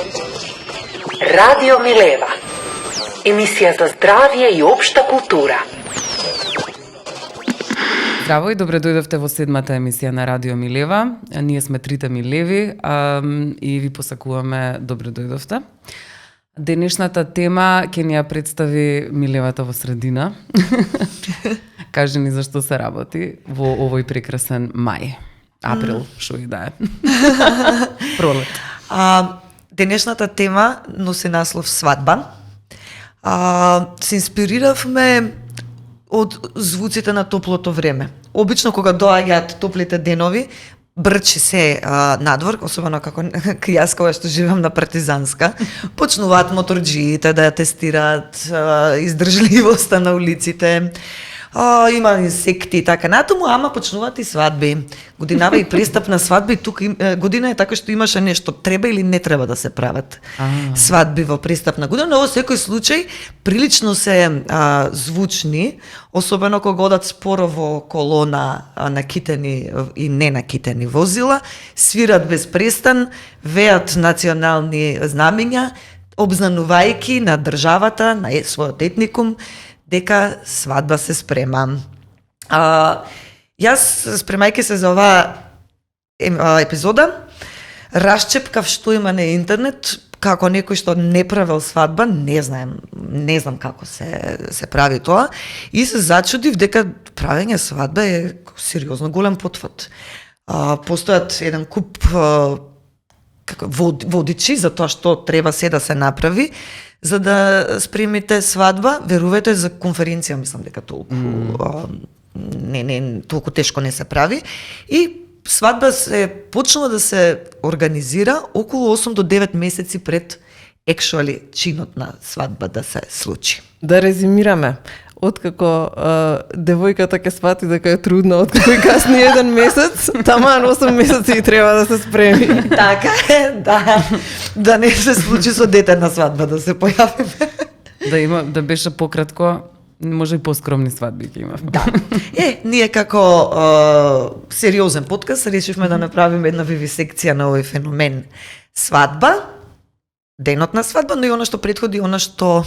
Радио Милева. Емисија за здравје и општа култура. Здраво и добре дојдовте во седмата емисија на Радио Милева. Ние сме трите Милеви и ви посакуваме добре дојдовте. Денешната тема ќе ни ја представи Милевата во средина. Кажи ни зашто се работи во овој прекрасен мај. Април, шо и да е. Пролет. Денешната тема носи наслов свадба. Се инспириравме од звуците на топлото време. Обично кога доаѓаат топлите денови, брчи се надвор, особено како јас кога што живеам на Партизанска, почнуваат моторџиите да ја тестираат издржливоста на улиците. Има инсекти и така натаму, ама почнуваат и свадби. Годинава и пристап на свадби, тука година е така што имаше нешто, треба или не треба да се прават свадби во пристап на година, но во секој случај прилично се звучни, особено кога одат споро во колона накитени и ненакитени возила, свират без престан, веат национални знамиња, обзнанувајќи на државата, на својот етникум, дека свадба се спрема. Јас, спремајќи се за оваа епизода, расчепкав што има на интернет, како некој што не правил свадба, не знам како се прави тоа, и се зачудив дека правење свадба е сериозно голем потфат. Постојат еден куп водичи за тоа што треба се да се направи, за да спремите свадба. Верувајте, за конференција мислам дека толку толку тешко не се прави. И свадба се почнува да се организира околу 8 до 9 месеци пред actually чинот на свадба да се случи. Да резимираме. Откако девојката ќе свати дека е трудно, откако и касни 1 месец, таман 8 месеци и треба да се спреми. Така е, да. Да не се случи со дете на свадба да се појавиме. Да беше пократко, може и поскромни свадби ќе имавме. Да. Ние како сериозен подкаст решивме да направиме една вивисекција на овој феномен свадба, денот на свадба, но и она што претходи, она што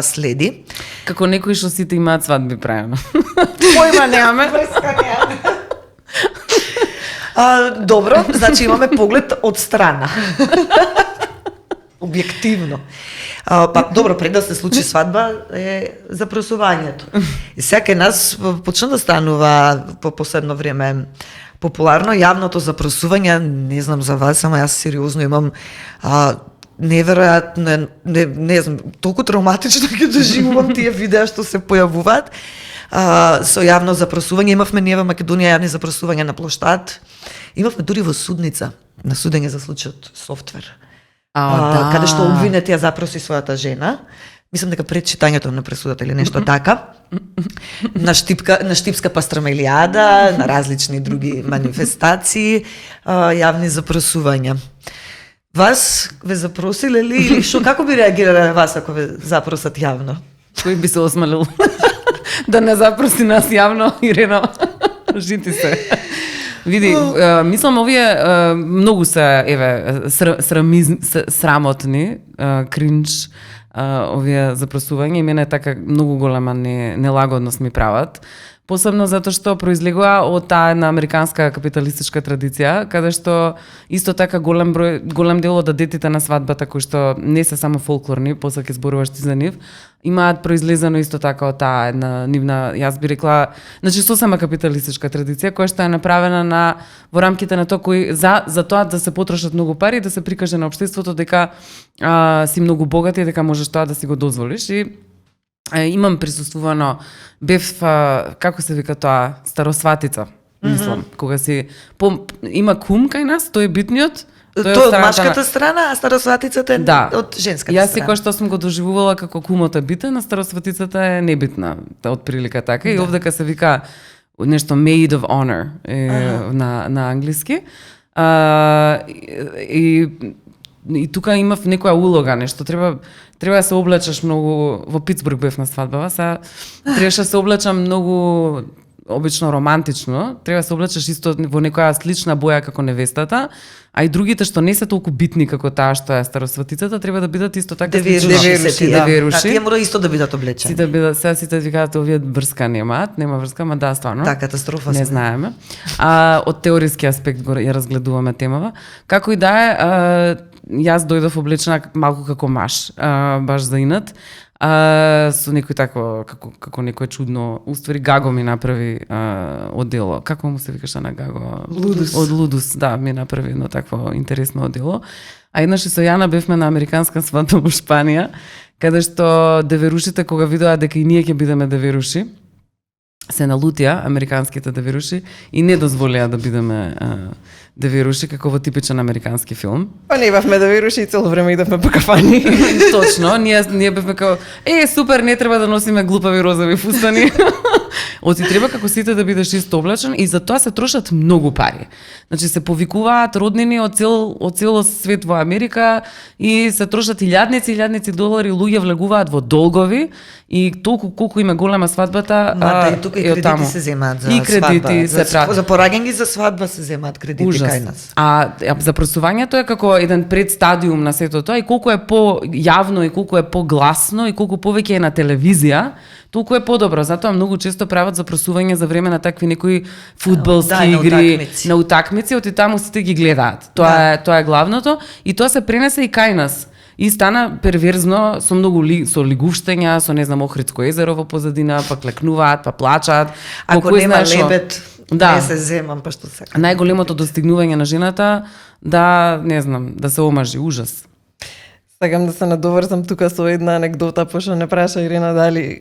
следи. Како некои што сите имаат свадби правилно. Појма немаме. Добро, значи имаме поглед од страна. Објективно. Добро, пред да се случи свадба е запросувањето. И сега нас почна да станува по последно време популарно јавното запросување. Не знам за вас, ама јас сериозно имам неверојатно, не знам, толку травматично ги доживувам тие видеа што се појавуваат со јавно запросување. Имавме ние во Македонија јавни запросувања на плоштад. Имавме дури во судница на судење за случајот Софтвер. Да. Каде што обвинетија запроси својата жена. Мислам дека пред читањето на пресудата или нешто така. На Штипска пастрамелијада, на различни други манифестации, јавни запросувања. Вас ве запросиле ли или што, како би реагирале вас ако ве запросат јавно? Кој би се осмелил да не запроси нас јавно, Ирена? Жити се. Види, мислам овие многу се срамотни, кринж, овие запросувања, и мене така многу голема нелагодност ми прават. Посебно затоа што произлегува од таа една американска капиталистичка традиција, каде што исто така голем дел од детите на свадбата, кои што не се само фолклорни, после ќе зборуваш ти за нив, имаат произлезено исто така од таа една нивна, јас би рекла, значи сосема капиталистичка традиција, која што е направена во рамките на тоа кој за тоа да се потрошат многу пари, да се прикаже на општеството дека си многу богат и дека можеш тоа да си го дозволиш. И имам присуствувано, бев, како се вика тоа, старосватица, мислам, кога си, има кум кај нас, тој е битниот, Тоа е од машката страна, а старосватицата е од женската страна. Јас секој што сум го доживувала како кумот е битен, а старосватицата е небитна, од прилика така, и овдека се вика нешто maid of honor на англиски. И тука имав некоја улога, нешто треба да се облечеш многу. Во Питсбург бев на свадбава, требаше да се облечам многу обично романтично, треба да се облечеш исто во некоја слична боја како невестата, а и другите што не се толку битни како таа што е старосветицата, треба да бидат исто така слично. Да, тие мора исто да бидат облечени. Сите бидат, сега сите ви кажат овие врска немаат, нема врска, ма да, стварно. Да, катастрофа не се. знаеме. Од теориски аспект го ја разгледуваме темава. Како и да е, јас дојдов облечена малку како маж, баш за инат. Со некој тако, како некој чудно, уствари Гаго ми направи одело. Како му се викаше на Гаго? Лудус. Од Лудус, да, ми направи едно такво интересно одело. А еднаш и со Јана бевме на американска свадба во Шпанија, каде што деверушите кога видоа дека и ние ќе бидеме деверуши, се налутија американските деверуши и не дозволија да бидеме деверуши како во типичен американски филм. Па не бавме деверуши и цело време идевме по кафани. Точно, ние бевме како супер, не треба да носиме глупави розови фустани. Оти треба како сите да бидеш исто облечен и за тоа се трошат многу пари. Значи се повикуваат роднини од цело свет во Америка и се трошат илјадници долари, луѓе влегуваат во долгови и толку колку им е голема свадбата, и тука и кредити се земаат за и кредити свадба. се прават. За пораѓање за свадба се земаат кредити кај нас. А запросувањето е како еден предстадиум на сето тоа и колку е појавно и колку е погласно и колку повеќе е на телевизија, толку е подобро. Затоа многу често прават запросување за време на такви некои фудбалски игри, на утакмици, оти таму сите ги гледаат. Тоа е главното и тоа се пренесе и кај нас. И стана перверзно со многу со лигуштења, со не знам Охридско езеро во позадина, па клекнуваат, па плачаат. Ако нема лебед, не се земам, па што сакам. Најголемото достигнување на жената не знам, да се омажи, ужас. Сакам да се надоврзам тука со една анегдота, пошто не праша Ирина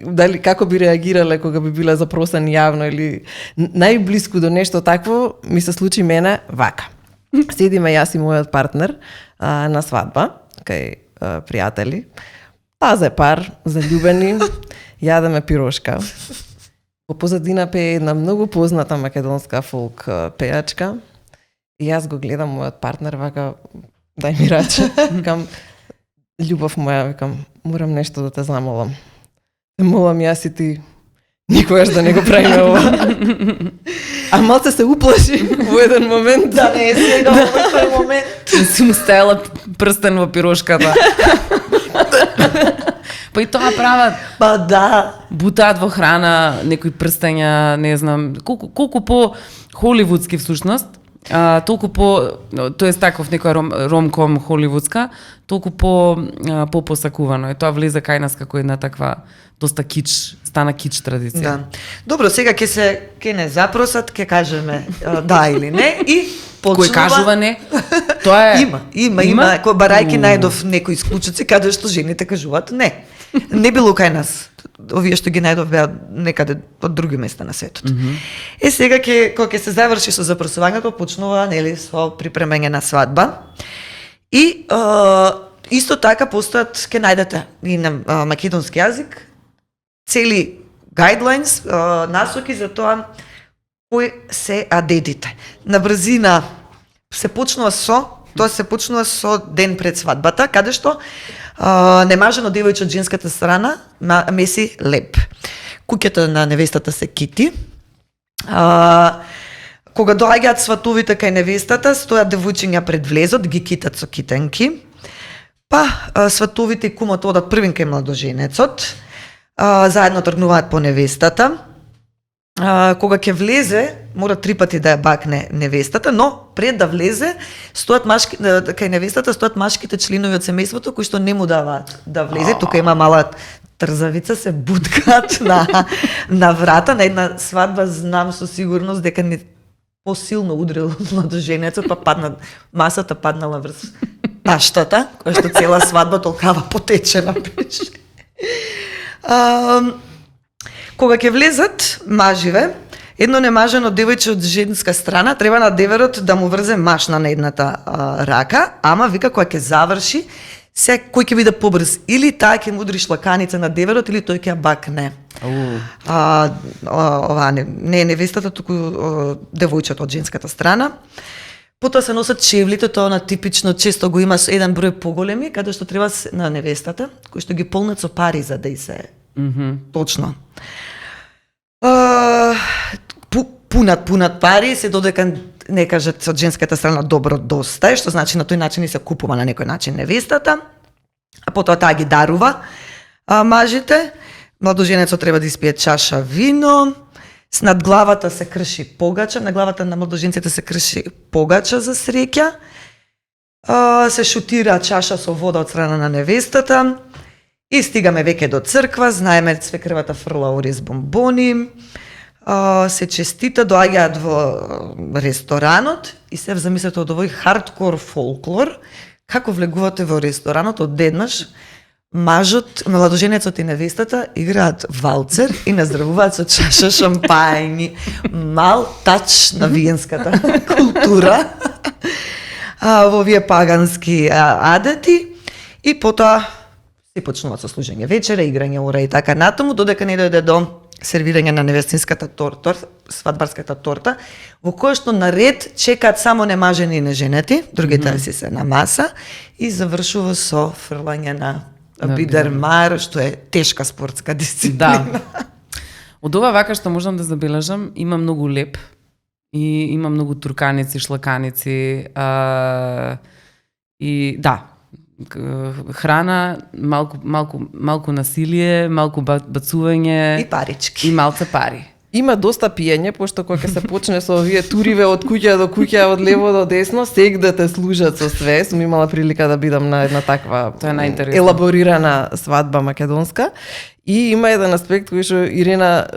дали како би реагирале кога би биле запросени јавно или најблиску до нешто такво, ми се случи мене вака. Седиме јас и мојот партнер на свадба кај пријатели. Тазе пар, заљубени, јадеме пирошка. Во позадина пее една многу позната македонска фолк пејачка. И јас го гледам мојот партнер вака, дај ми раче. Викам, љубов моја, викам, морам нешто да те замолам. Те молам јас и ти никогаш да не го правиме ова. А малце се уплаши во еден момент. Да не е сега во тој момент. Си му стајала прстен во пирошката. Па и тоа прават. Па да. Бутаат во храна, некои прстења, не знам, колку по холивудски всушност. Толку тоест таков некоја ромком холивудска, толку по посакувано. И тоа влезе кај нас како една таква доста кич, стана кич традиција. Да. Добро, сега ќе не запросат, ќе кажеме да или не и почнува. Кој кажува не? Тоа е Има. Кој барајки најдов некои исклучоци каде што жените кажуваат не. Не било кај нас. Овие што ги најдов беа некаде од други места на светот. Сега кога ќе се заврши со запросувањето, почнува со припремање на свадба. И исто така постојат, ќе најдете и на македонски јазик цели guidelines, насоки за тоа кои се адедите. На брзина се почнува со ден пред свадбата, каде што немажено девојче од женската страна меси леп. Куќата на невестата се кити. Кога доаѓаат сватовите кај невестата, стојат девојчиња пред влезот, ги китат со китенки. Па сватовите и кумот одат првин кај младоженецот, заедно тргнуваат по невестата. Кога ќе влезе, мора 3 пати да ја бакне невестата, но пред да влезе, кај невестата стојат машките членови од семејството кои што не му даваат да влезе. Тука има мала трзавица, се буткат на врата. На една свадба знам со сигурност дека не посилно удрил младоженецот, па масата паднала врз таштата, која што цела свадба толкава потечена беше. Кога ќе влезат маживе, едно немажено девојче од женска страна треба на деверот да му врзе машна на едната рака, ама вика кога ќе заврши, кој ќе биде побрз, или таа ќе му удри шлаканица на деверот, или тој ќе ја бакне. Ова не е невестата, туку девојчето од женската страна. Потоа се носат чевлите, тоа на типично често го има со еден број поголеми, каде што треба на невестата, кои што ги полнат со пари за да и се точно. пунат пари, се додека не кажат од женската страна добро доста, што значи на тој начин и се купува на некој начин невестата, а потоа таа ги дарува мажите. Младоженецот треба да испие чаша вино, над главата се крши погача, на главата на младоженците се крши погача за среќа, се шутира чаша со вода од страна на невестата и стигаме веќе до црква, знаеме цвекрвата фрла ориз бомбони, се честита, доаѓаат во ресторанот и се замислете од овој хардкор фолклор, како влегувате во ресторанот одеднаш, мажот, младоженецот и невестата играат валцер и наздравуваат со чаша шампајни. Мал тач на виенската култура во овие пагански адети и потоа се почнуваат со служење вечера, играње ора и така натаму, додека не дојде до сервирање на невестинската торта, свадбарската торта, во која што наред чекаат само немажени и неженети, другите си се на маса и завршува со фрлање на бидермар, што е тешка спортска дисциплина. Да. Од ова вака што можам да забележам, има многу леп и има многу турканици, шлаканици и да, храна, малку насилие, малку бацување И парички. и малце пари. Има доста пиење, пошто кога ќе се почне со овие туриве од куќа до куќа, од лево до десно, сегде те служат со све. Сум имала прилика да бидам на една таква Тоа е најинтересно. елаборирана свадба македонска. И има еден аспект кој што Ирина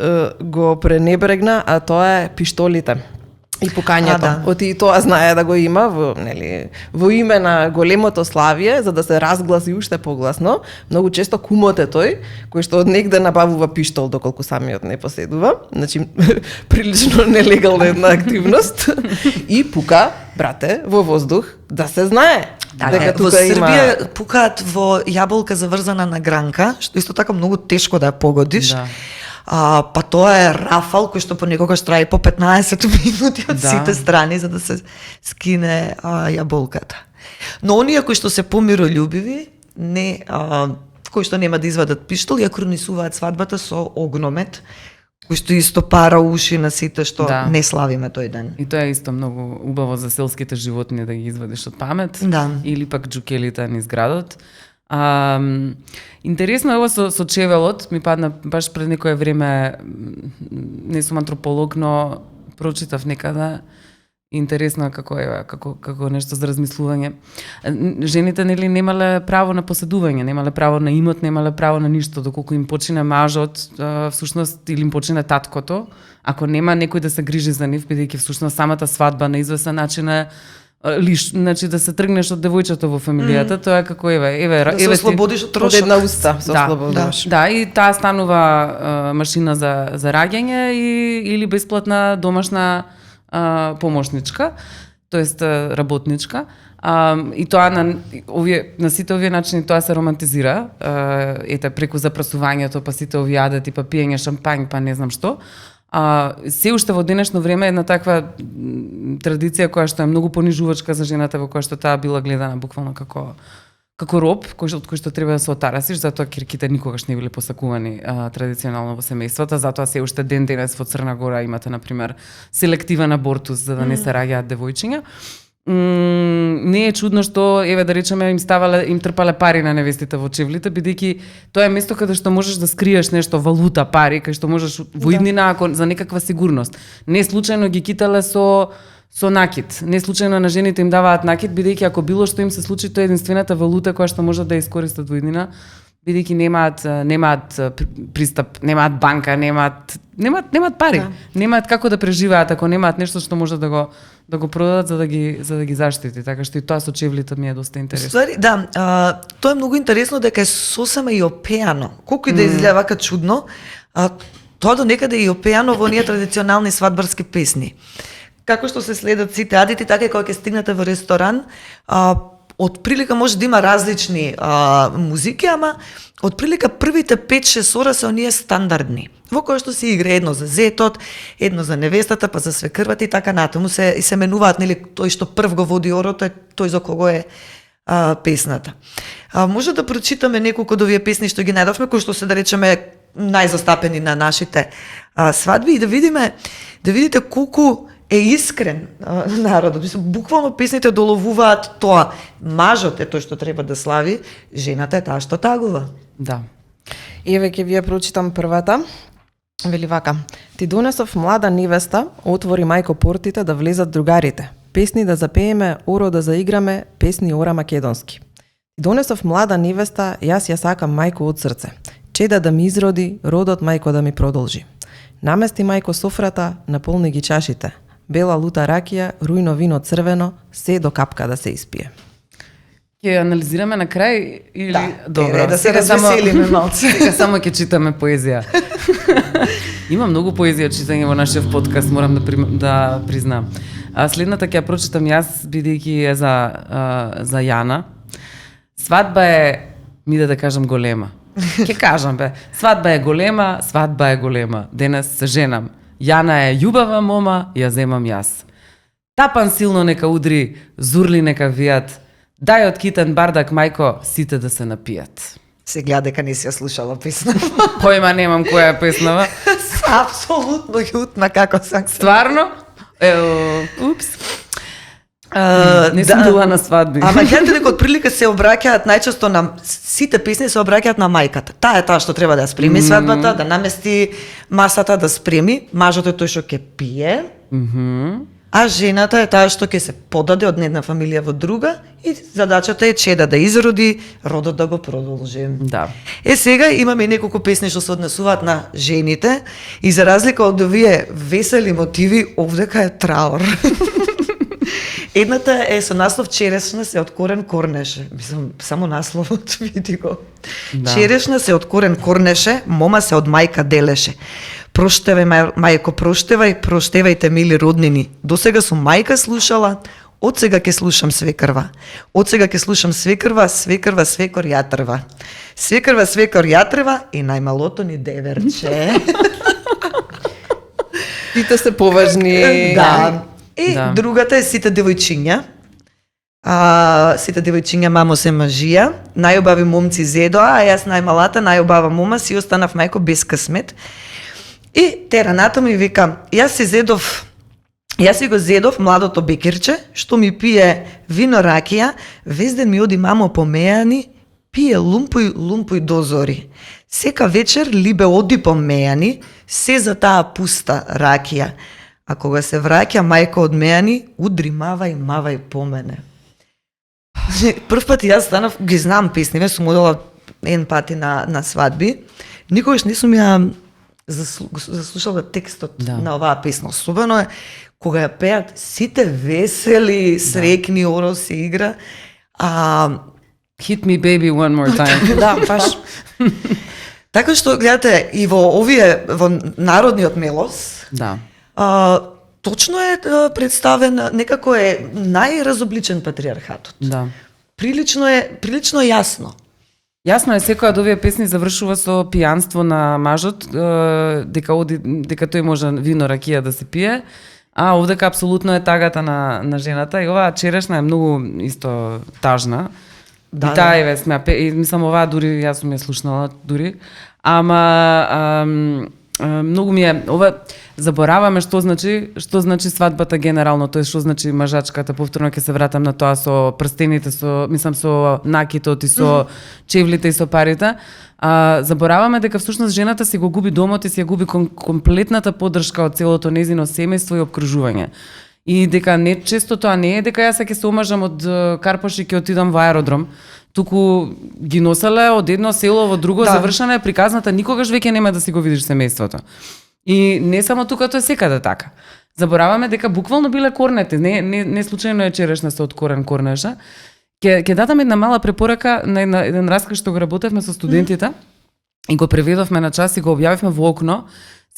го пренебрегна, а тоа е пиштолите. И пукањето. Да. Оти и тоа знае да го има во име на големото славие, за да се разгласи уште погласно. Многу често кумот е тој кој што од негде набавува пиштол доколку самиот не поседува. Значи прилично нелегална една активност и пука, брате, во воздух да се знае. Дека во Србија пукаат во јаболка заврзана на гранка, што исто така многу тешко да ја погодиш. Да. Па тоа е рафал кој што понекогаш трае по 15 минути од Да. сите страни за да се скине јаболката. Но оние кои што се помирољубиви, не кои што нема да извадат пиштол, ја кронисуваат свадбата со огномет, кој што исто пара уши на сите што Да. не славиме тој ден. И тоа е исто многу убаво за селските животни да ги извадиш од памет. Да. Или пак джукелите низ градот. Интересно е ова со чевелот, ми падна баш пред некое време, не сум антрополог, но прочитав некаде. Интересно е како нешто за размислување. Жените нели немале право на поседување, немале право на имот, немале право на ништо, доколку им почине мажот, всушност или им почине таткото, ако нема некој да се грижи за нив, бидејќи всушност самата свадба на известен начин е значи да се тргнеш од девојчето во фамилијата, тоа е како еве Да се ослободиш од Од трошок. една уста се ослободуваш. Да, и таа станува машина за раѓање или бесплатна домашна помошничка, тоест работничка. И тоа на сите овие начини тоа се романтизира, ете преку запрасувањето, па сите овие адети, па пиење шампањ, па не знам што. Се уште во денешно време една таква традиција која што е многу понижувачка за жената, во која што таа била гледана буквално како роб, од кој што треба да се отарасиш, затоа кирките никогаш не биле посакувани традиционално во семејствата, затоа се уште ден денес во Црна Гора имате, например, селективен абортус за да не се раѓаат девојчиња. Не е чудно што, еве да речеме, им трпале пари на невестите во чевлите, бидејќи тоа е место каде што можеш да скриеш нешто, валута, пари, кај што можеш во иднина ако за некаква сигурност. Не случајно ги китале со накид. Не случајно на жените им даваат накид, бидејќи ако било што им се случи, тоа е единствената валута која што можат да ја искористат во иднина, бидејќи немаат пристап, немаат банка, немаат пари. Немаат како да преживеат ако немаат нешто што може да го продадат за да ги заштити. Така што и тоа со чевлите ми е доста интересно. Ствари, да, тоа е многу интересно дека е сосема и опеано. Колку и да изгледа вака чудно, тоа до некаде е и опеано во оние традиционални свадбарски песни. Како што се следат сите адити, така и кога ќе стигнете во ресторан, од прилика може да има различни музики, ама од прилика првите 5-6 ора се оние стандардни, во кои што се игра едно за зетот, едно за невестата, па за свекрвата и така натаму се менуваат, нели, тој што прв го води орото е тој за кого е песната. Може да прочитаме неколку од овие песни што ги најдовме, кои што се, да речеме, најзастапени на нашите свадби и да видите колку е искрен народот. Мислам, буквално песните доловуваат тоа. Мажот е тој што треба да слави, жената е таа што тагува. Да. Еве ќе ви ја прочитам првата. Вели вака: Ти донесов млада невеста, отвори мајко портите да влезат другарите. Песни да запееме, оро да заиграме, песни ора македонски. Ти донесов млада невеста, јас ја сакам мајко од срце. Чеда да ми изроди, родот мајко да ми продолжи. Намести мајко софрата, наполни ги чашите. Бела лута ракија, рујно вино црвено, се до капка да се испие. Ќе анализираме на крај или добро, да се развеселиме малце. Сега само ќе читаме поезија. Има многу поезија читање во нашиот подкаст, морам да признам. А следната ќе ја прочитам јас, бидејќи е за Јана. Свадба е, да кажам, голема. Ќе кажам бе, свадба е голема, денес се женам. Јана е љубава мома, ја земам јас. Тапан силно нека удри, зурли нека вијат, дај од китен бардак мајко, сите да се напијат. Се гледа дека не си ја слушала песна. Појма немам која е песнава. Апсолутно јутна како сам. Стварно? Упс. Не сум била на свадби. Ама гледате дека од прилика се обраќаат најчесто на сите песни се обраќаат на мајката. Таа е таа што треба да ја спреми свадбата, да намести масата, да спреми. Мажот е тој што ќе пие. А жената е таа што ќе се подаде од една фамилија во друга и задачата е чеда да изроди, родот да го продолжи. Да. Сега имаме неколку песни што се однесуваат на жените и за разлика од овие весели мотиви, овдека е траур. Едната е со наслов Черешна се од корен корнеше. Мислам, само насловот види го. Да. Черешна се од корен корнеше, мома се од мајка делеше. Проштевај, мајко, проштевајте, мили роднини. Досега сум мајка слушала, од сега ќе слушам свекрва. Од сега ќе слушам свекрва, свекор јатрва. Свекор јатрва и најмалото ни деверче. Сите се поважни. Да. И другата е Сите девојчиња. Сите девојчиња мамо се мажија, најубави момци зедоа, а јас најмалата, најубава мома, си останав мајко без късмет. И тера натаму и вика, јас си го зедов младото бекерче, што ми пие вино ракија, везден ми оди мамо помејани, пие лумпуј дозори. Сека вечер либе оди помејани, се за таа пуста ракија. А кога се враќа мајка од мејани, удри мавај по мене. Прв пат јас станав, ги знам песниве, сум одела еден пати на свадби, никогаш не сум ја заслушала текстот на оваа песна. Особено е кога ја пеат сите весели, срекни, оро се игра. Hit me baby one more time. Да, баш. Така што гледате и во народниот мелос. Да. Точно е представен, некако е најразобличен патриархатот. Да. Прилично јасно. Јасно е, секоја од овие песни завршува со пијанство на мажот, дека тој може вино ракија да се пие, а овдека апсолутно е тагата на жената и оваа Черешна е многу исто тажна. Да, и таа еве сме, мислам оваа дури јас сум ја слушнала дури, ама многу ми е ова забораваме што значи свадбата генерално, тоа што значи мажачката, повторно ќе се вратам на тоа со прстените, со накитот и со чевлите и со парите. Забораваме дека всушност жената си го губи домот и си ја губи комплетната поддршка од целото незино семејство и опкружување. И дека не често тоа не е дека јас ќе се омажам од Карпош и ќе отидам во аеродром, туку ги носеле од едно село во друго, завршена е приказната, никогаш веќе нема да си го видиш семејството. И не само тука, тоа е секаде така. Забораваме дека буквално биле корнете, не случајно е Черешна се од корен корнеша. Ќе дадам една мала препорака на еден расказ што го работевме со студентите и го преведовме на час и го објавивме во Окно.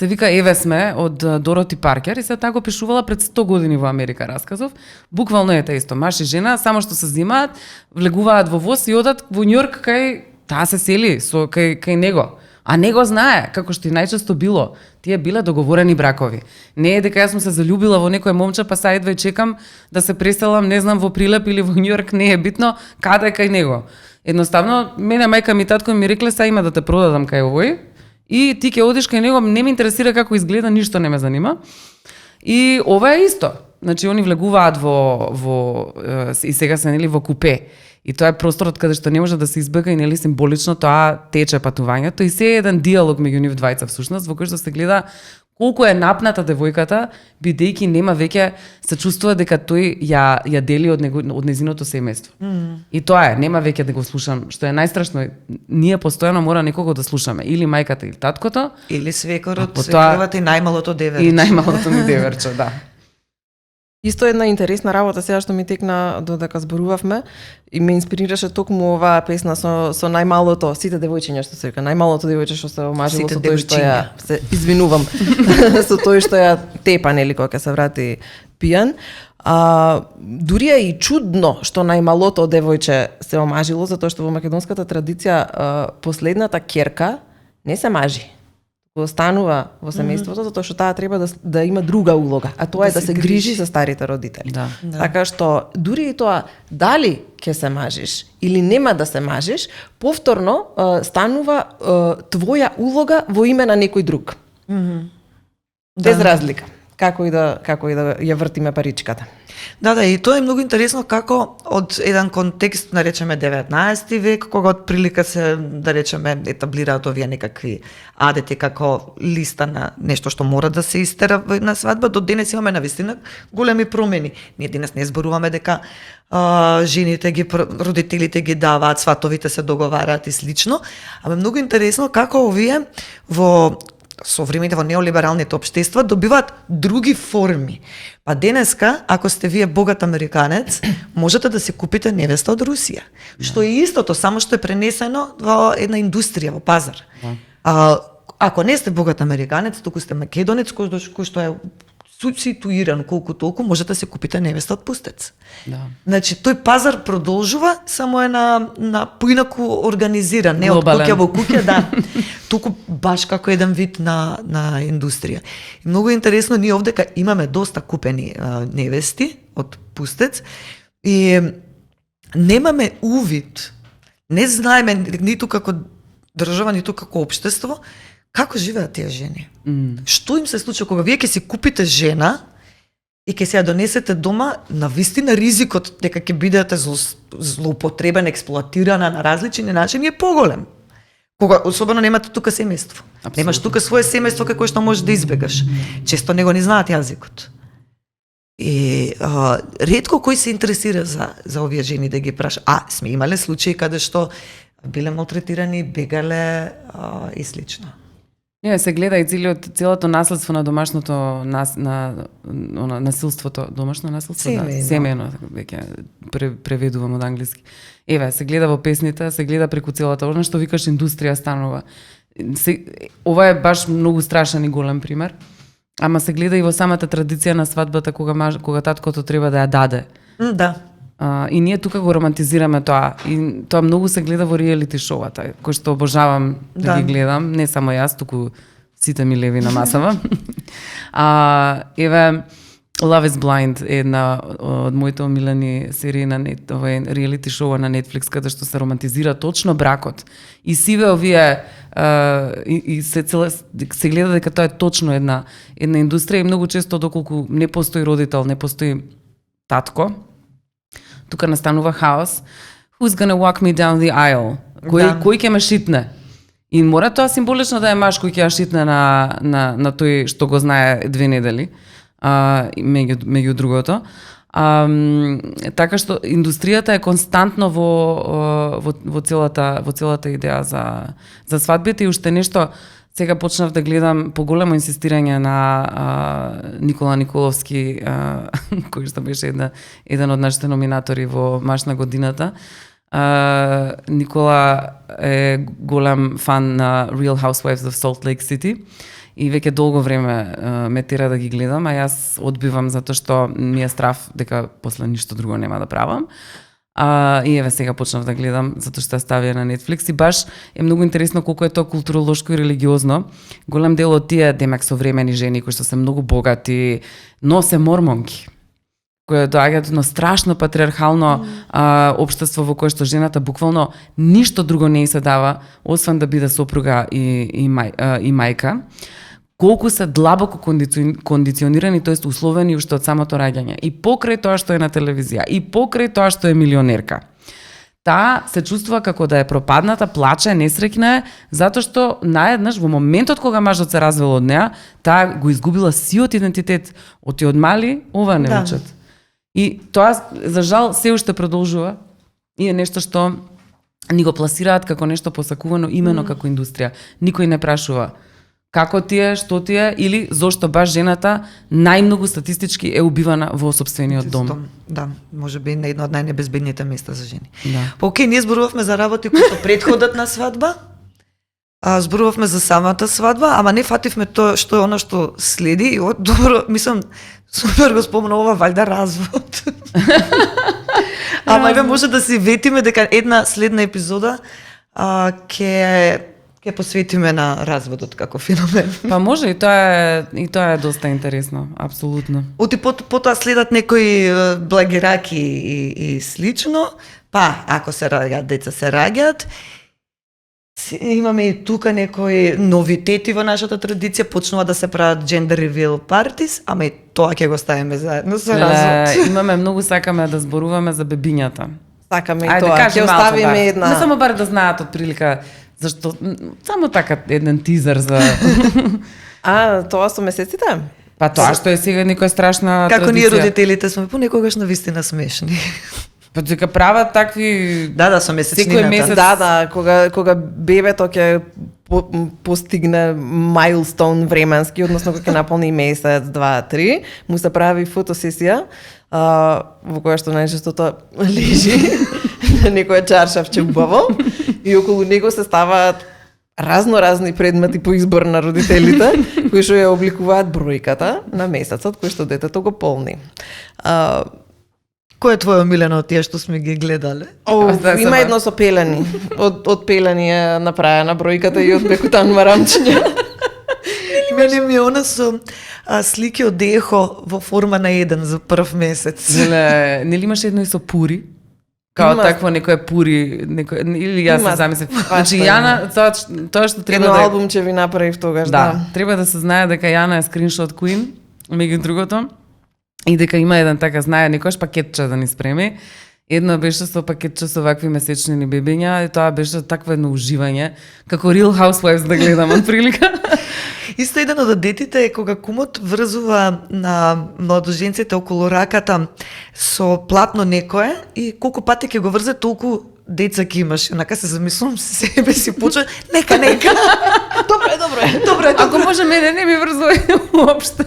Се вика Еве сме од Дороти Паркер и се таа го пишувала пред 100 години во Америка расказов. Буквално е тоа исто, маж и жена, само што се зимаат, влегуваат во воз и одат во Њујорк кај таа се сели кај него. А него знае, како што и најчесто било, тие биле договорени бракови. Не е дека јас сум се заљубила во некој момче, па сајдва и чекам да се преселам, не знам, во Прилеп или во Њујорк, не е битно, каде кај него. Едноставно, мене мајка ми и татко ми рекле, са има да те продадам кај овој, И ти ќе одиш кај него, не ме интересира како изгледа, ништо не ме занима. И ова е исто. Значи, они влегуваат и сега се, нели, во купе. И тоа е просторот каде што не може да се избега и, нели, символично тоа тече патувањето и се е еден диалог меѓу нив двајца всушност, во кој што се гледа колку е напната девојката, бидејќи нема веќе, се чувствува дека тој ја дели од незиното семејство. И тоа е, нема веќе да го слушам, што е најстрашно, ние постојано мора некого да слушаме, или мајката или таткото, Или свекорот, потоа- свекровата и најмалото деверче. и најмалото ми деверче, да. Исто една интересна работа сега што ми текна додека зборувавме и ме инспирираше токму оваа песна со најмалото, сите девојчиња што се вика, најмалото девојче што се омажило Сите со тој што ја девојчиња. се извинувам со тој што ја тепа нели кога ќе се врати пијан. Дури е и чудно што најмалото девојче се омажило затоа што во македонската традиција последната ќерка не се мажи. Го останува во семејството затоа што таа треба да има друга улога, а тоа е да се грижи за старите родители. Да. Така што дури и тоа дали ќе се мажиш или нема да се мажиш, повторно станува твоја улога во име на некој друг. Без разлика. Како и да ја вртиме паричката. Да, и тоа е многу интересно како од еден контекст, наречеме 19 век, кога од прилика се, да речеме, етаблираат овие некакви адети како листа на нешто што мора да се истера на свадба, до денес имаме навистина големи промени. Ние денес не зборуваме дека жените родителите ги даваат, сватовите се договараат и слично, ама многу интересно како овие во современите во неолибералните општества добиваат други форми. Па денеска, ако сте вие богат американец, можете да се купите невеста од Русија. Што е истото, само што е пренесено во една индустрија, во пазар. Ако не сте богат американец, туку сте македонец, кој што е ситуиран колку толку, можете да се купите невеста од пустец. Да. Значи, тој пазар продолжува, само е на поинаку организиран, не од Глобален. куќа во куќа, да. Туку баш како еден вид на индустрија. И многу интересно, ние овдека имаме доста купени невести од пустец и немаме увид, не знаеме ниту како држава, ниту како општество, како живеат тие жени. Што им се случува кога вие ќе си купите жена и ќе се ја донесете дома, на вистина ризикот дека ќе бидете злоупотребен, експлоатирана на различни начини е поголем. Кога особено немате тука семејство. Немаш тука свое семејство како што можеш да избегаш. Често него не знаат јазикот. И ретко кој се интересира за овие жени да ги праша. Сме имале случаи каде што биле малтретирани, бегале и слично. Не, се гледа и целото наследство на домашното насилството, домашно насилство, семејно, веќе преведувам од англиски. Еве, се гледа во песните, се гледа преку целата, она што викаш индустрија станува. Ова е баш многу страшен и голем пример, ама се гледа и во самата традиција на свадбата кога таткото треба да ја даде. Да. И ние тука го романтизираме тоа. И тоа многу се гледа во реалити шоуата, кој што обожавам да ги гледам, не само јас, туку сите ми леви на масава. Еве, Love is Blind е една од моите омилени серии на ова е реалити шоу на Netflix, каде што се романтизира точно бракот. И сиве овие се гледа дека тоа е точно една индустрија и многу често доколку не постои родител, не постои татко, тука настанува хаос. Who's gonna walk me down the aisle? Кој ќе ме шитне? И мора тоа символично да е маж кој ќе ја шитне на тој што го знае 2 недели, меѓу другото. Така што индустријата е константно во целата идеја за свадбите и уште нешто. Сега почнав да гледам поголемо инсистирање на Никола Николовски, кој што беше еден од нашите номинатори во Маш на годината. Никола е голем фан на Real Housewives of Salt Lake City и веќе долго време ме тера да ги гледам, а јас одбивам затоа што ми е страв дека после ништо друго нема да правам. И еве сега почнав да гледам затоа што ставија на Netflix и баш е многу интересно колку е тоа културолошко и религиозно. Голем дел од тие демек современи жени кои што се многу богати, но се мормонки, кое доаѓаат од страшно патриархално општество во кое што жената буквално ништо друго не ѝ се дава освен да биде сопруга и мајка. Колку се длабоко кондиционирани, тоест условени уште од самото раѓање. И покрај тоа што е на телевизија, и покрај тоа што е милионерка. Таа се чувствува како да е пропадната, плаче, несреќна е, затоа што наеднаш во моментот кога мажот се развел од неа, таа го изгубила сиот идентитет. Оти од мали ова не учат. И тоа за жал се уште продолжува и е нешто што ни го пласираат како нешто посакувано именно како индустрија. Никој не прашува како ти е, што ти е, или зошто баш жената најмногу статистички е убивана во сопствениот дом. Да, може би на едно од најнебезбедните места за жени. Да. Па окей, ние зборувавме за работи кои што претходат на свадба, зборувавме за самата свадба, ама не фативме тоа што е оно што следи. Добро, мислам, супер го спомна ова, валјда развод. Ама може да си ветиме дека една следна епизода ќе посветиме на разводот како феномен. Па може и тоа е доста интересно, апсолутно. Оти потоа следат некои благираки и слично, па ако се раѓаат деца се раѓаат. Имаме и тука некои новитети во нашата традиција, почнува да се прават gender reveal parties, ама и тоа ќе го ставиме заедно со развод. Имаме многу сакаме да зборуваме за бебињата. Сакаме и тоа, ќе оставиме една. Не само бар да знаат од прилика зашто само така еден тизер за тоа со месеците? Па тоа што е сега некоја страшна како традиција. Ние родителите сме понекогаш навистина смешни. Па дека прават такви Да, со месечнината. Секој месец. Да, кога бебето ќе постигне майлстоун временски, односно кога ќе наполни месец, 2, 3, му се прави фотосесија во која што најчестото лежи на некоја чаршавче убаво и околу него се ставаат разни предмети по избор на родителите кои што ја обликуваат бројката на месецот кој што детето го полни. Кој е твој омилено од тие што сме ги гледале? Има едно со пелени. Од пелени е направена бројката и од бекутан марамчиња. Мене ми е она со слики од ехо во форма на 1 за прв месец. Нели имаше едно и со пури? Као такво некој пури, или јас се замислив. Значи Јана, тоа што треба едно албумче ви направив тогаш, да. Треба да се знае дека Јана е скриншот queen, меѓу другото. И дека има еден така, знае некојаш пакетче да ни спреми. Едно беше со пакетче со вакви месечнини бебиња и тоа беше такво едно уживање, како Real Housewives да гледам од прилика. Исто еден од детите е кога кумот врзува на младоженците околу раката со платно некое и колку пати ќе го врзе, толку деца ќе имаш. Онака се замислувам себе си почва, нека. Добро е. Ако може мене не ми врзувај уопште.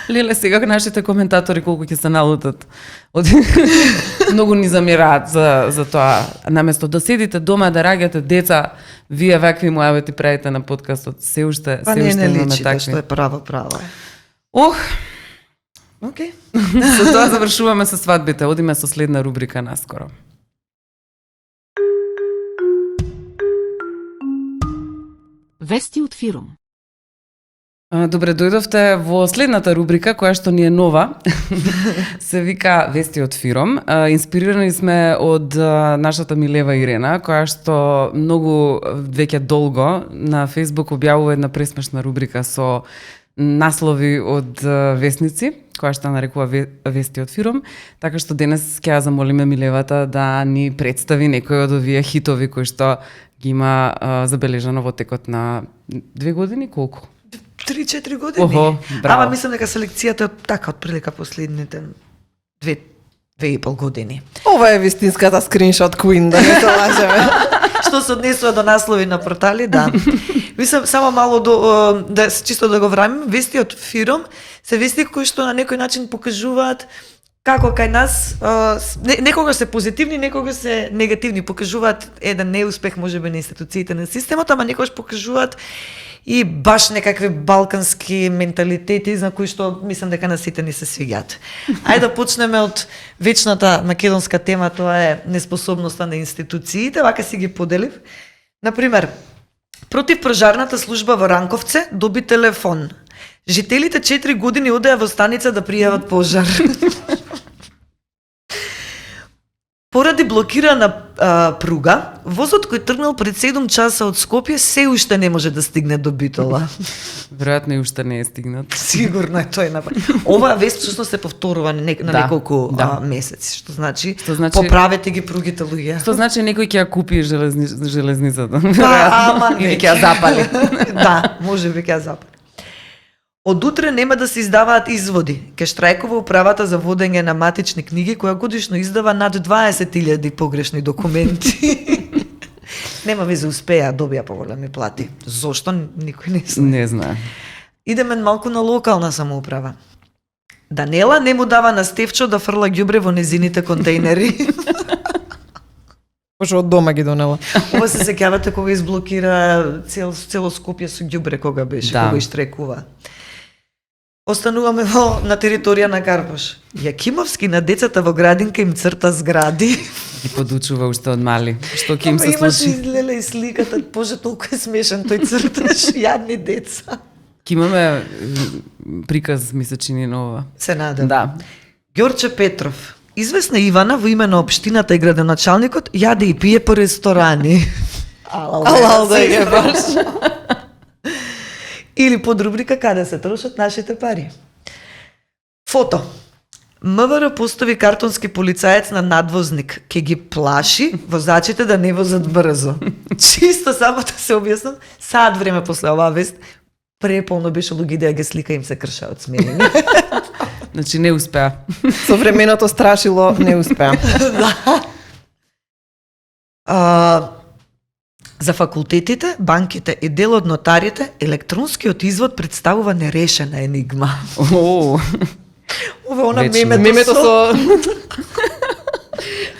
Леле, сега нашите коментатори колку ќе се налутат. Многу ни замираат за тоа. Наместо да седите дома да раѓате деца, вие вакви муабети правите на подкастот. Се уште не имаме личи, такви. што е право е. Окей. Со тоа завршуваме со свадбите. Одиме со следна рубрика наскоро. Вести од фирум. Добре дојдовте во следната рубрика, која што ни е нова. Се вика Вести од фирум. Инспирирани сме од нашата милева Ирена, која што многу веќе долго на Facebook објавува една пресмешна рубрика со наслови од вестници, која што нарекува Вести од фирум. Така што денес ќе ја замолиме милевата да ни представи некој од овие хитови кои што ги има забележано во текот на 2 години, колку? 3-4 години. Охо, браво. Ама мислам дека селекцијата е така отприлика последните 2,5 години. Ова е вистинската скриншот queen, да не се лажеме. Што се однесува до наслови на портали, да. Мислам само мало да чисто да го врамим, вести од фирум се вести кои што на некој начин покажуваат како кај нас некогаш се позитивни, некогаш се негативни, покажуваат еден неуспех можеби на институциите на системот, ама некогаш покажуваат и баш некакви балкански менталитети за кои што мислам дека на сите ни се свиѓаат. Ајде да почнеме од вечната македонска тема, тоа е неспособноста на институциите, вака си ги поделив. Например, против пожарната служба во Ранковце доби телефон. Жителите 4 години одеа во станица да пријават пожар. Поради блокирана пруга, возот кој тргнал пред 7 часа од Скопје се уште не може да стигне до Битола. Веројатно и уште не е стигнат. Сигурно е тој направи. Оваа вест всушност се повторува на Да, неколку да. месеци, што значи поправете ги пругите луѓе. Што значи некој ќе ја купи железницата. Ама Или ќе ја запали. Да, може би ќе ја запали. Од утре нема да се издаваат изводи. Ке штрајкува управата за водење на матични книги, која годишно издава над 20.000 погрешни документи. Нема везе, успеа, добија поголеми плати. Зошто? Никој не знае. Не знае. Идеме малку на локална самоуправа. Данела не му дава на Стефчо да фрла ѓубре во незините контейнери. Пошто од дома ги донела. Ова се сеќавате кога изблокира цело Скопје со ѓубре, кога беше, Да. кога ishтрекува. Остануваме на територија на Карпош. Јакимовски на децата во градинка им црта згради. Ги подучува уште од мали. Што ќе им се Имаше случи? излеле и сликата, боже, толку е смешен тој црташ, јадни деца. Ќе имаме приказ, ми се чини на ова. Се надам. Да. Ѓорче Петров. Известна Ивана во име на општината и градоначалникот јаде и пие по ресторани. Алал да е баш. Или под рубрика каде се трошат нашите пари. Фото. МВР постави картонски полицаец на надвозник. Ке ги плаши возачите да не возат брзо. Чисто само да се објаснам, саат време после оваа вест, преполно беше луѓе да ги слика, им се крша од смеење. Значи не успеа. Современото страшило не успеа. За факултетите, банките и дел од нотарите, електронскиот извод представува нерешена енигма. О, Ова она Вечно. Мемето со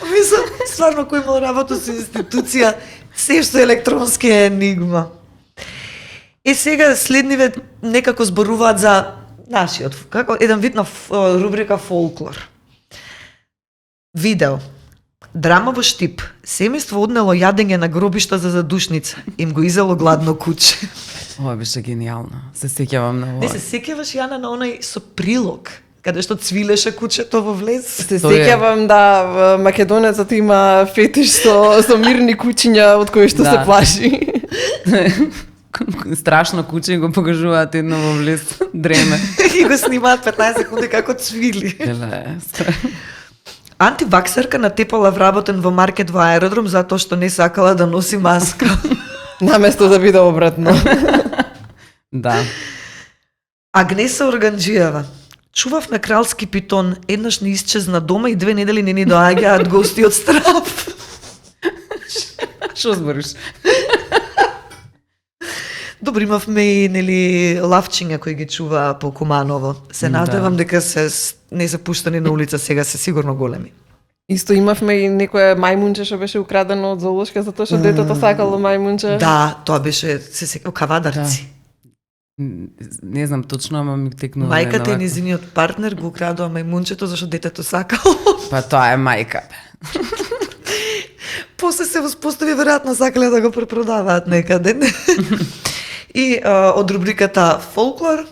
Мислам, стварно кој имал работа со институција, се што е електронски е енигма. И сега следниве некако зборуваат за нашиот, како еден вид на рубрика фолклор. Видео. Драма во Штип. Семејство однело јадење на гробишта за задушница. Им го изело гладно куче. ова беше гениално. Се сеќавам на ова. Не се сеќаваш, Јана, на онај со прилог, каде што цвилеше кучето во влез? се Тоа е. сеќавам да македонецот има фетиш со мирни кучиња од кои што Да. се плаши. Страшно куче и го покажуваат едно во влез дреме. И го снимаат 15 секунди како цвили. Еле. Антиваксерка натепала вработен во маркет во аеродром затоа што не сакала да носи маска. Наместо да биде обратно. Да. Агнеса Органџиева. Чувавме кралски питон, еднаш не исчезна дома и 2 недели не ни доаѓаат гости од страв. Што збориш? Добро, имавме и нели лавчиња кои ги чува по Куманово. Се Да. надевам дека не се пуштани на улица, сега се сигурно големи. Исто имавме и некое мајмунче што беше украдено од зоолошка затоа што детето сакало мајмунче. Да, тоа беше се кавадарци. Не знам точно, ама ми текнува. Мајката и едно незиниот партнер го украдоа мајмунчето зашто детето сакало. вака. Па тоа е мајка. После се воспостави веројатно сакале да го препродаваат некаде. И од рубриката фолклор,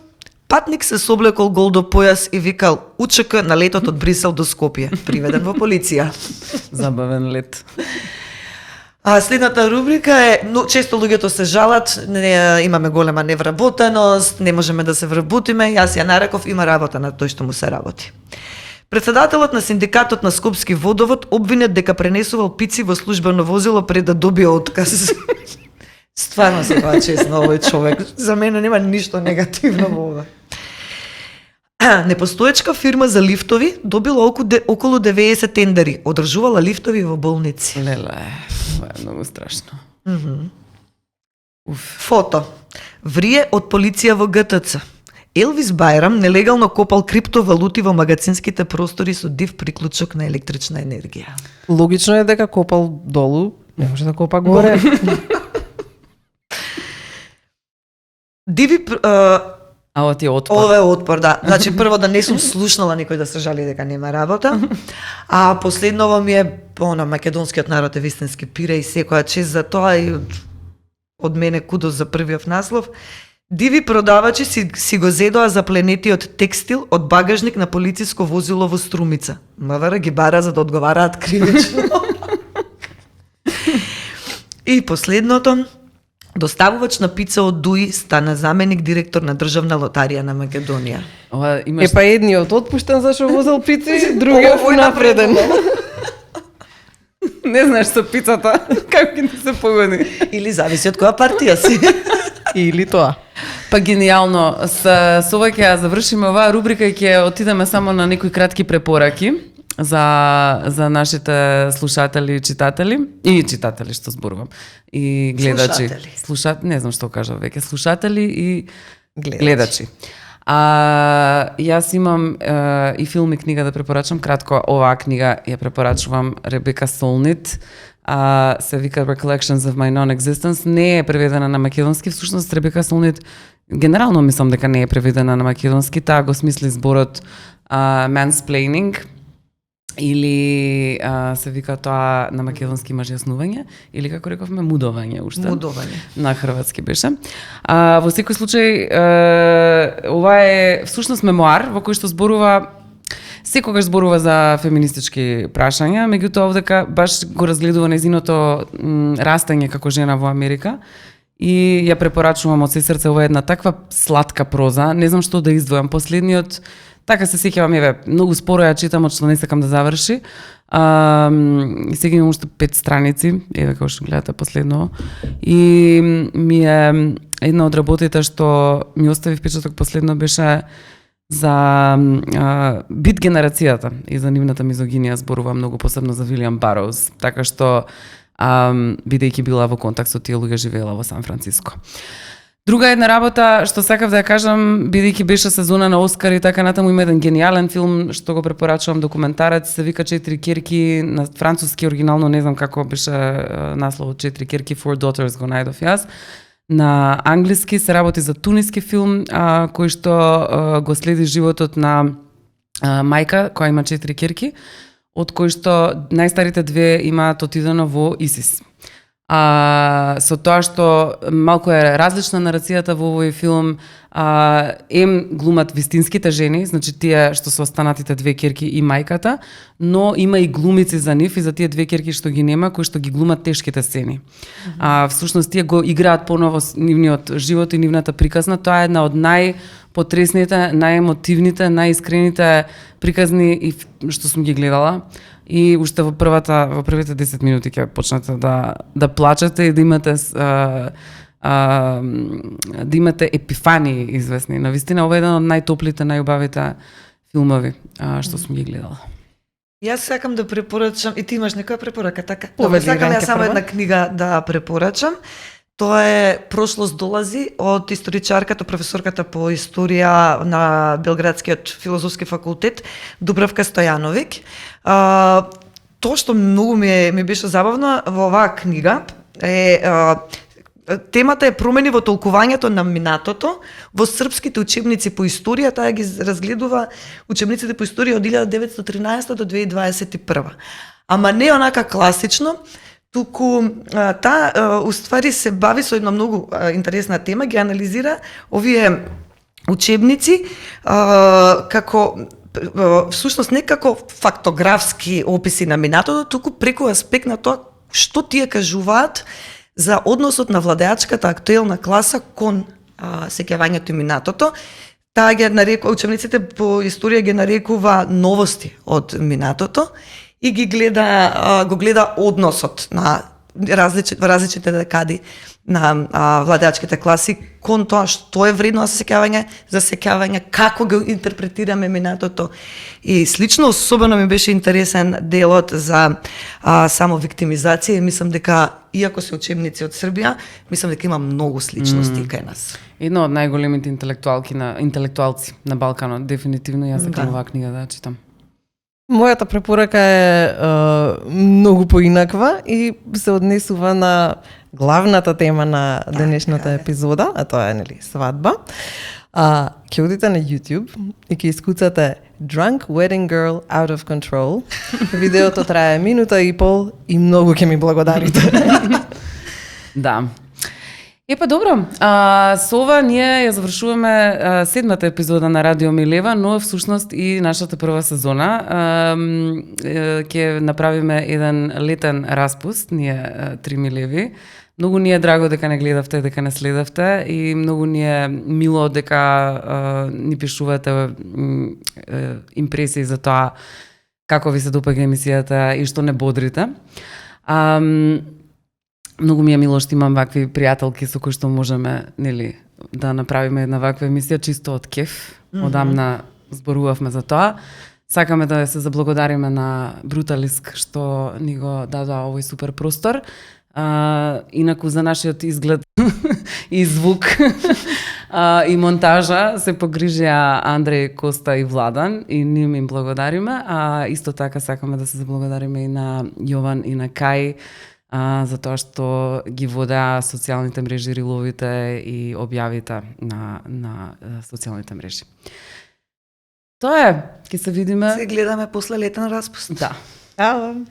патник се соблекол гол до појас и викал УЧК на летот од Брисел до Скопје, приведен во полиција. Забавен лет. А следната рубрика е, но често луѓето се жалат, не, имаме голема невработеност, не можеме да се вработиме, јас ја нареков, има работа на тој што му се работи. Председателот на синдикатот на Скопски водовод обвинет дека пренесувал пици во службено возило пред да добие отказ. Стварно се тоа честно овој човек. За мене нема ништо негативно во ова. Непостоечка фирма за лифтови добила околу 90 тендери, одржувала лифтови во болници. Леле, ова е многу страшно. Фото. Врие од полиција во ГТЦ. Елвис Бајрам нелегално копал криптовалути во магазинските простори со див приклучок на електрична енергија. Логично е дека копал долу, не може да копа горе. Диви А ова ти е отпор. ова е отпор, да. Значи прво да не сум слушнала никој да се жали дека нема работа. А последново ми е македонскиот народ е вистински пире и секоја чест за тоа и од мене кудос за првиот наслов. Диви продавачи си го зедоа запленетиот текстил од багажник на полициско возило во Струмица. МВР ги бара за да одговараат кривично. И последното, доставувач на пица од Дуи стана заменик директор на Државна лотарија на Македонија. Ова имаш Па едниот отпуштен зашо возел пици, другиот Овој напреден. не знаеш со пицата како ќе ти се погоди. Или зависи од која партија си. Или тоа. Па гениално. Со ова ќе ја завршиме оваа рубрика и ќе отидеме само на некои кратки препораки за нашите слушатели и читатели. И читатели, што зборувам. И гледачи. Слушатели. Не знам што кажав веќе. Слушатели и Гледачи. гледачи. Јас имам и филм и книга да препорачам. Кратко, оваа книга ја препорачувам Ребека Солнит. Се вика Recollections of My Non-Existence. Не е преведена на македонски. Всушност, Ребека Солнит генерално мислам дека не е преведена на македонски. Таа го смисли зборот mansplaining, или се вика тоа на македонски мажјаснување, или како рековме мудување уште. Мудување. На хрватски беше. Во секој случај ова е всушност мемоар во кој што зборува секогаш зборува за феминистички прашања, меѓутоа овдека баш го разгледува незиното растање како жена во Америка. И ја препорачувам од се срце, ова е една таква сладка проза, не знам што да издвојам. Последниот, така се сеќавам, еве, многу споро ја читам, од што не сакам да заврши. Сега имам уште 5 страници, еве како што гледате последно. И ми е една од работите што ми остави впечаток последно беше за бит генерацијата и за нивната мизогинија, зборува многу посебно за Вилијам Бароуз, така што бидејќи била во контакт со тие луѓе, живеела во Сан Франциско. Друга една работа што сакав да ја кажам, бидејќи беше сезона на Оскар и така натаму, има еден гениален филм што го препорачувам, документарец, се вика 4 керки, на француски оригинално, не знам како беше насловот, 4 керки, Four Daughters го најдов јас. На англиски се работи за туниски филм кој што го следи животот на мајка која има 4 керки, од кои што најстарите 2 имаат отидено во ИСИС. Со тоа што малку е различна нарацијата во овој филм, глумат вистинските жени, значи тие што се останатите 2 керки и мајката, но има и глумици за нив и за тие 2 керки што ги нема, кои што ги глумат тешките сцени. Всушност тие го играат поново нивниот живот и нивната приказна. Тоа е една од најпотресните, најемотивните, најискрените приказни и што сум ги гледала. И уште во првите 10 минути ќе почнете да плачете и да имате епифании известни. Навистина ова е еден од најтоплите, најубавите филмови што сум ги гледала. Јас сакам да препорачам, и ти имаш некоја препорака, така? Повели, Сакам Ранке, ја само прва. една книга да препорачам. Тоа е Прошлост долази од историчарката, професорката по историја на Белградскиот филозофски факултет Дубравка Стојановиќ. Тоа што многу ми беше забавно во оваа книга е темата е промени во толкувањето на минатото во српските учебници по историја. Таа ги разгледува учебниците по историја од 1913 до 2021. Ама не онака класично, туку таа уствари се бави со една многу интересна тема, ги анализира овие учебници како всушност не како фактографски описи на минатото, туку преку аспект на тоа што тие кажуваат за односот на владеачката актуелна класа кон сеќавањето и минатото. Таа ги нарекува, учебниците по историја ги нарекува новости од минатото и го гледа односот на различните декади на владеачките класи кон тоа што е вредно за сеќавање, како го интерпретираме минатото и слично. Особено ми беше интересен делот за само виктимизација и мислам дека иако се учебници од Србија, мислам дека има многу сличности кај нас. Едно од најголемите интелектуалци на Балканот, дефинитивно јас сакам оваа книга да читам. Мојата препорака е многу поинаква и се однесува на главната тема на денешната епизода, а тоа е нели свадба. Ќе одите на YouTube и ќе искуцате Drunk Wedding Girl Out of Control. Видеото трае минута и пол и многу ќе ми благодарите. Да. Па добро, со ова ние ја завршуваме 7-та епизода на Радио Милева, но всушност и нашата прва сезона. Ќе направиме еден летен распуст, ние 3 Милеви. Многу ни е драго дека не гледавте, дека не следавте и многу ни е мило дека ни пишувате импресии за тоа како ви се допаѓа емисијата и што не бодрите. Многу ми е мило што имам вакви пријателки со кои што можеме, нели, да направиме една ваква емисија чисто од кеф. Одамна зборувавме за тоа. Сакаме да се заблагодариме на Бруталиск што ни го дадоа овој супер простор. Инаку за нашиот изглед и звук и монтажа се погрижија Андреј, Коста и Владан и ним им благодариме. Исто така сакаме да се заблагодариме и на Јован и на Кај за тоа што ги водеа социјалните мрежи, риловите и објавите на социјалните мрежи. Тоа е, ќе се видиме. Се гледаме после летен распуст. Да. Ало.